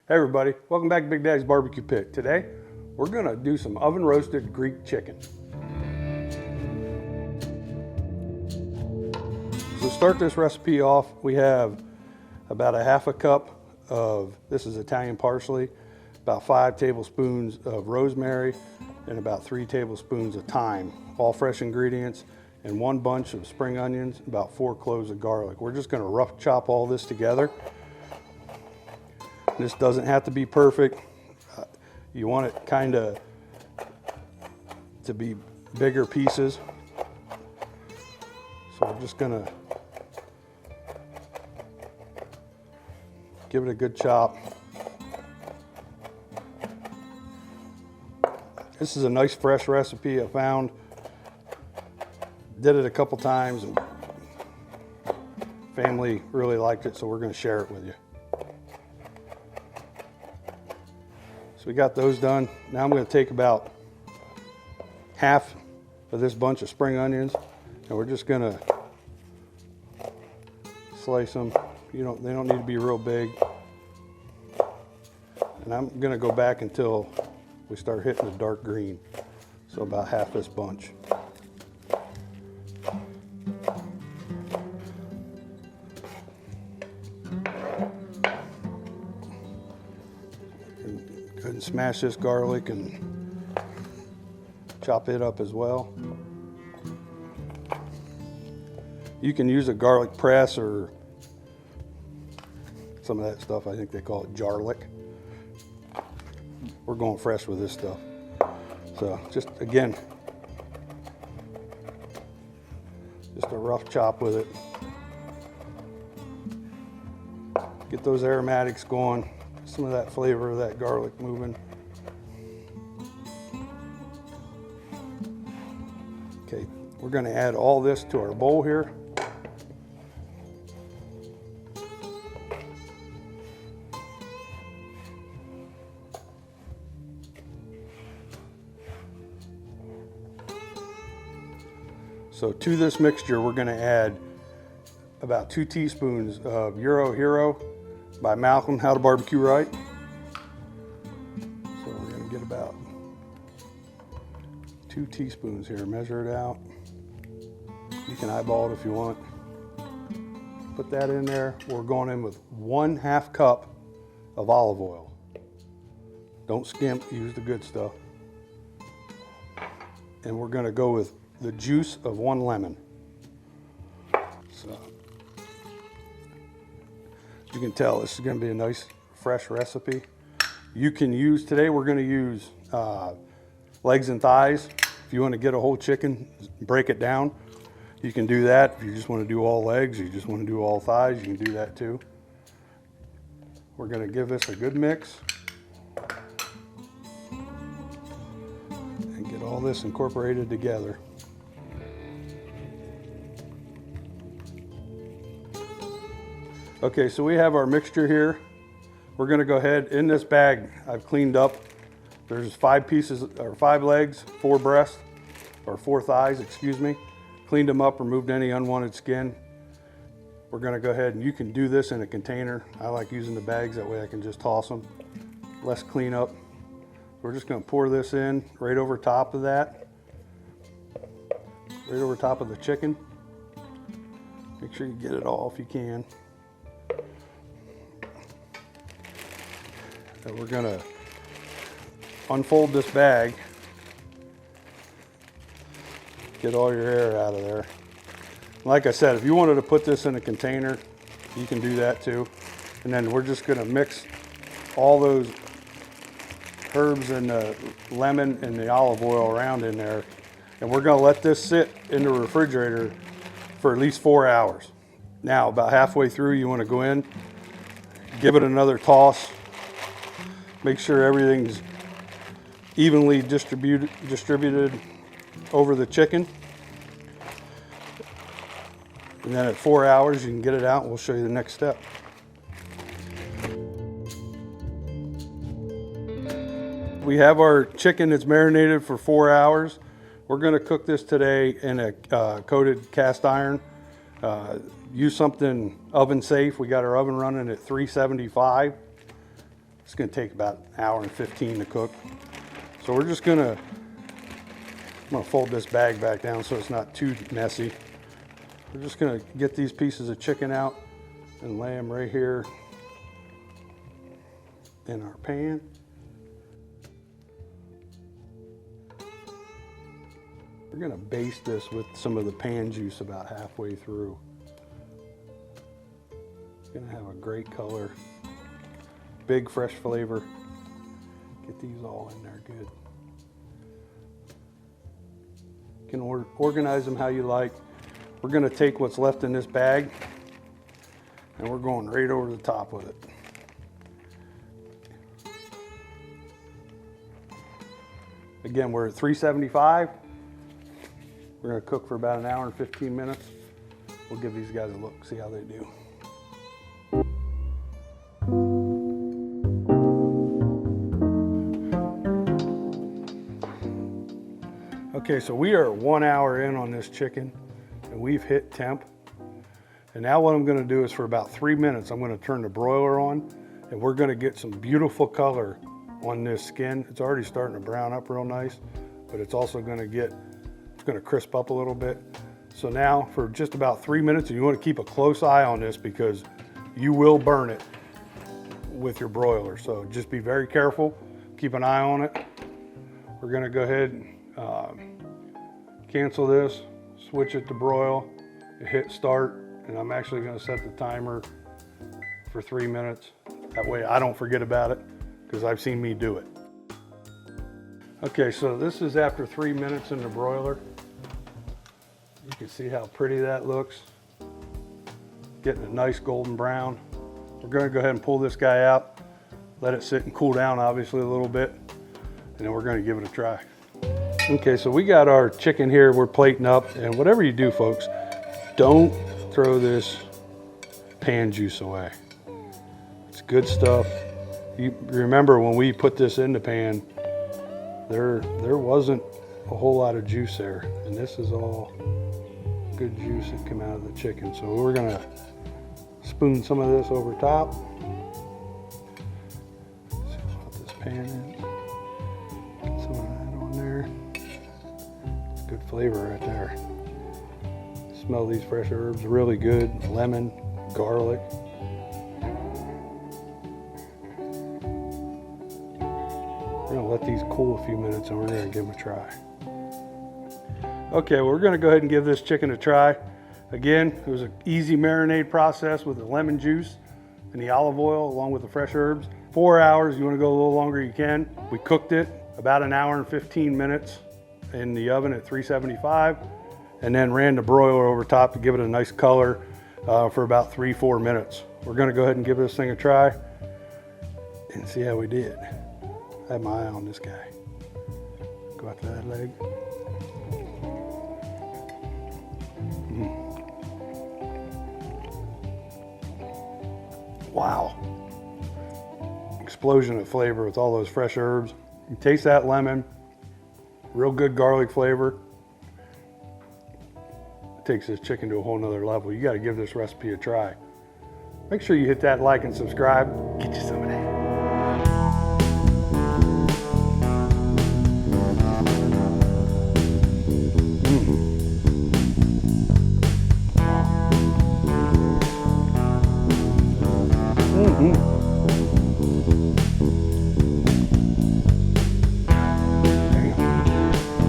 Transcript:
Hey everybody, welcome back to Big Daddy's Barbecue Pit. Today, we're gonna do some oven roasted Greek chicken. So to start this recipe off, we have about a half a cup of, this is Italian parsley, about 5 tablespoons of rosemary, and about 3 tablespoons of thyme, all fresh ingredients, and 1 bunch of spring onions, about 4 cloves of garlic. We're just gonna rough chop all this together. This doesn't have to be perfect. You want it kind of to be bigger pieces. So we're just gonna give it a good chop. This is a nice fresh recipe I found. Did it a couple times and family really liked it, so we're gonna share it with you. So we got those done. Now I'm going to take about half of this bunch of spring onions and we're just going to slice them. They don't need to be real big. And I'm going to go back until we start hitting the dark green. So about half this bunch. Go ahead and smash this garlic and chop it up as well. You can use a garlic press or some of that stuff. I think they call it jarlic. We're going fresh with this stuff. So just again, just a rough chop with it. Get those aromatics going. Some of that flavor of that garlic moving. Okay, we're going to add all this to our bowl here. So to this mixture, we're going to add about 2 teaspoons of GYRO Hero by Malcolm, How to Barbecue Right. So we're going to get about 2 teaspoons here. Measure it out. You can eyeball it if you want. Put that in there. We're going in with 1/2 cup of olive oil. Don't skimp, use the good stuff. And we're going to go with the juice of 1 lemon. So you can tell this is going to be a nice fresh recipe. You can use, today we're going to use legs and thighs. If you want to get a whole chicken, break it down, you can do that. If you just want to do all legs, you just want to do all thighs, you can do that too. We're going to give this a good mix and get all this incorporated together. Okay, so we have our mixture here. We're gonna go ahead, in this bag I've cleaned up, there's 5 pieces, or 5 legs, 4 breasts, or 4 thighs, excuse me. Cleaned them up, removed any unwanted skin. We're gonna go ahead, and you can do this in a container. I like using the bags, that way I can just toss them. Less cleanup. We're just gonna pour this in right over top of that. Right over top of the chicken. Make sure you get it all if you can. And we're gonna unfold this bag, get all your air out of there. Like I said, if you wanted to put this in a container, you can do that too. And then we're just gonna mix all those herbs and the lemon and the olive oil around in there. And we're gonna let this sit in the refrigerator for at least 4 hours. Now, about halfway through, you wanna go in, give it another toss. Make sure everything's evenly distributed over the chicken. And then at 4 hours, you can get it out and we'll show you the next step. We have our chicken that's marinated for 4 hours. We're gonna cook this today in a coated cast iron. Use something oven safe. We got our oven running at 375. It's gonna take about an hour and 15 to cook. So we're just gonna, I'm gonna fold this bag back down so it's not too messy. We're just gonna get these pieces of chicken out and lay them right here in our pan. We're gonna baste this with some of the pan juice about halfway through. It's gonna have a great color, big fresh flavor. Get these all in there good. You can organize them how you like. We're gonna take what's left in this bag and we're going right over the top with it. Again, we're at 375. We're gonna cook for about an hour and 15 minutes. We'll give these guys a look, see how they do. Okay, so we are 1 hour in on this chicken and we've hit temp. And now what I'm gonna do is for about 3 minutes, I'm gonna turn the broiler on and we're gonna get some beautiful color on this skin. It's already starting to brown up real nice, but it's also gonna crisp up a little bit. So now for just about 3 minutes, and you wanna keep a close eye on this because you will burn it with your broiler. So just be very careful, keep an eye on it. We're gonna go ahead and cancel this, switch it to broil, hit start, and I'm actually gonna set the timer for 3 minutes. That way I don't forget about it because I've seen me do it. Okay, so this is after 3 minutes in the broiler. You can see how pretty that looks. Getting a nice golden brown. We're gonna go ahead and pull this guy out, let it sit and cool down obviously a little bit, and then we're gonna give it a try. Okay, so we got our chicken here, we're plating up, and whatever you do, folks, don't throw this pan juice away. It's good stuff. You remember when we put this in the pan, there wasn't a whole lot of juice there, and this is all good juice that came out of the chicken. So we're gonna spoon some of this over top. Let's see what this pan is. Get some of that on there. It's good flavor right there. Smell these fresh herbs, really good. Lemon, garlic. We're gonna let these cool a few minutes and we're gonna give them a try. Okay, well, we're gonna go ahead and give this chicken a try. Again, it was an easy marinade process with the lemon juice and the olive oil along with the fresh herbs. 4 hours, you wanna go a little longer, you can. We cooked it about an hour and 15 minutes in the oven at 375 and then ran the broiler over top to give it a nice color for about 3-4 minutes. We're gonna go ahead and give this thing a try and see how we did. I have my eye on this guy. Go after that leg. Wow. Explosion of flavor with all those fresh herbs. You taste that lemon, real good garlic flavor. It takes this chicken to a whole nother level. You gotta give this recipe a try. Make sure you hit that like and subscribe. Get you some.